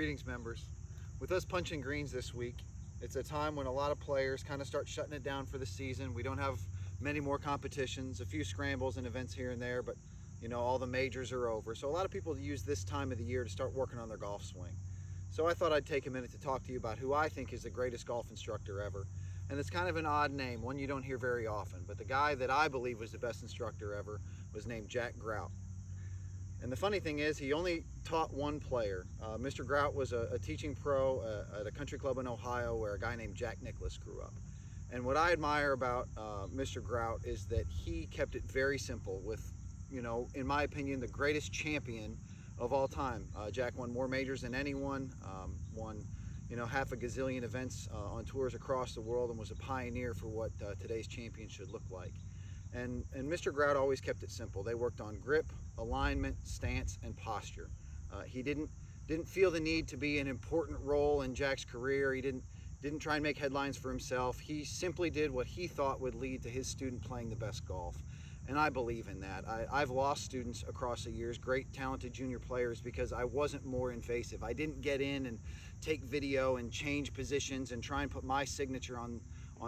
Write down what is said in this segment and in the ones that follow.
Greetings, members. With us punching greens this week, it's a time when a lot of players kind of start shutting it down for the season. We don't have many more competitions, a few scrambles and events here and there, but you know, all the majors are over. So a lot of people use this time of the year to start working on their golf swing. So I thought I'd take a minute to talk to you about who I think is the greatest golf instructor ever. And it's kind of an odd name, one you don't hear very often, but the guy that I believe was the best instructor ever was named Jack Grout. And the funny thing is, he only taught one player. Mr. Grout was a teaching pro at a country club in Ohio where a guy named Jack Nicklaus grew up. And what I admire about Mr. Grout is that he kept it very simple with, you know, in my opinion, the greatest champion of all time. Jack won more majors than anyone, won, you know, half a gazillion events on tours across the world, and was a pioneer for what today's champion should look like. And Mr. Grout always kept it simple. They worked on grip, alignment, stance, and posture. He didn't feel the need to be an important role in Jack's career. He didn't try and make headlines for himself. He simply did what he thought would lead to his student playing the best golf. And I believe in that. I've lost students across the years, great talented junior players, because I wasn't more invasive. I didn't get in and take video and change positions and try and put my signature on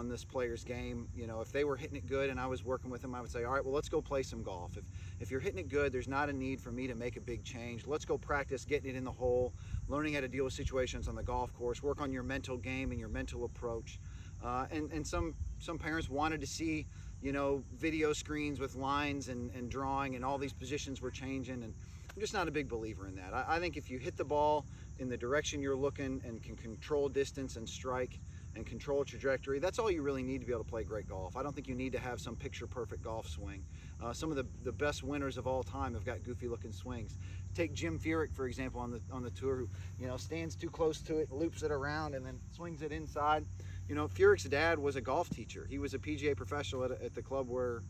this player's game. You know, if they were hitting it good and I was working with them, I would say, all right, well, let's go play some golf. If you're hitting it good, there's not a need for me to make a big change. Let's go practice getting it in the hole, learning how to deal with situations on the golf course, work on your mental game and your mental approach. And some parents wanted to see, you know, video screens with lines and drawing, and all these positions were changing, and I'm just not a big believer in that. I think if you hit the ball in the direction you're looking and can control distance and strike and control trajectory, that's all you really need to be able to play great golf. I don't think you need to have some picture perfect golf swing. Some of the best winners of all time have got goofy looking swings. Take Jim Furyk, for example, on the tour, who, you know, stands too close to it, loops it around, and then swings it inside. You know, Furyk's dad was a golf teacher. He was a PGA professional at the club where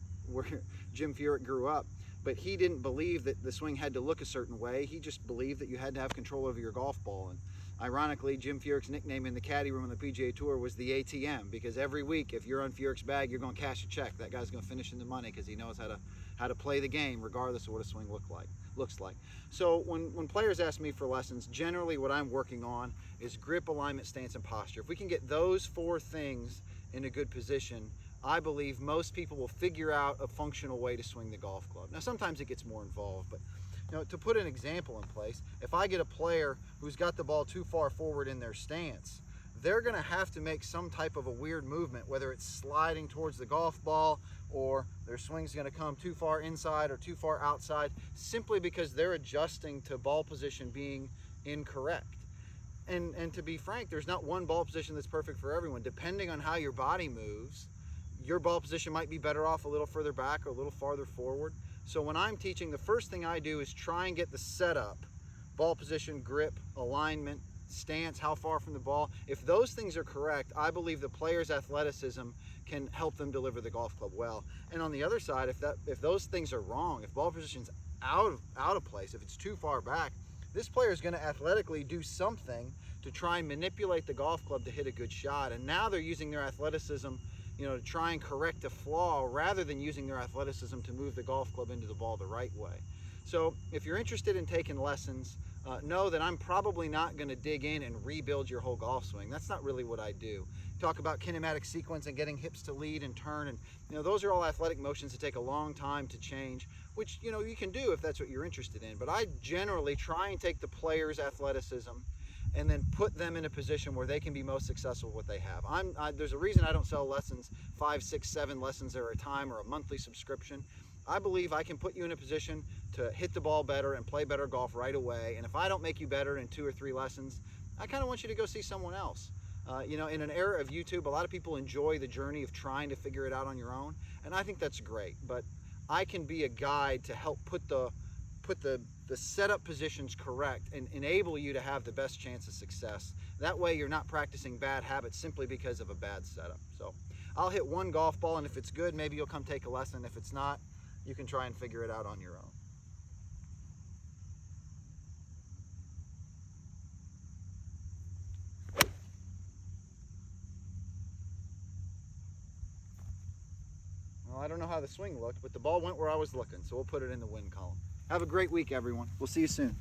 Jim Furyk grew up. But he didn't believe that the swing had to look a certain way. He just believed that you had to have control over your golf ball. And ironically, Jim Furyk's nickname in the caddy room on the PGA Tour was the ATM, because every week, if you're on Furyk's bag, you're going to cash a check. That guy's going to finish in the money because he knows how to play the game regardless of what a swing looks like. So when players ask me for lessons, generally what I'm working on is grip, alignment, stance, and posture. If we can get those four things in a good position, I believe most people will figure out a functional way to swing the golf club. Now, sometimes it gets more involved, but you know, to put an example in place, if I get a player who's got the ball too far forward in their stance, they're going to have to make some type of a weird movement, whether it's sliding towards the golf ball or their swing's going to come too far inside or too far outside, simply because they're adjusting to ball position being incorrect. And to be frank, there's not one ball position that's perfect for everyone. Depending on how your body moves, your ball position might be better off a little further back or a little farther forward. So when I'm teaching, the first thing I do is try and get the setup, ball position, grip, alignment, stance, how far from the ball. If those things are correct, I believe the player's athleticism can help them deliver the golf club well. And on the other side, if those things are wrong, if ball position's out of place, if it's too far back, this player is going to athletically do something to try and manipulate the golf club to hit a good shot. And now they're using their athleticism, you know, to try and correct a flaw rather than using their athleticism to move the golf club into the ball the right way. So if you're interested in taking lessons, know that I'm probably not going to dig in and rebuild your whole golf swing. That's not really what I do. Talk about kinematic sequence and getting hips to lead and turn, and you know, those are all athletic motions that take a long time to change, which, you know, you can do if that's what you're interested in. But I generally try and take the player's athleticism and then put them in a position where they can be most successful with what they have. There's a reason I don't sell lessons, 5, 6, 7 lessons at a time or a monthly subscription. I believe I can put you in a position to hit the ball better and play better golf right away. And if I don't make you better in 2 or 3 lessons, I kind of want you to go see someone else. You know, in an era of YouTube, a lot of people enjoy the journey of trying to figure it out on your own, and I think that's great. But I can be a guide to help put the setup positions correct and enable you to have the best chance of success. That way you're not practicing bad habits simply because of a bad setup. So I'll hit one golf ball, and if it's good, maybe you'll come take a lesson. If it's not, you can try and figure it out on your own. Well, I don't know how the swing looked, but the ball went where I was looking, so we'll put it in the win column. Have a great week, everyone. We'll see you soon.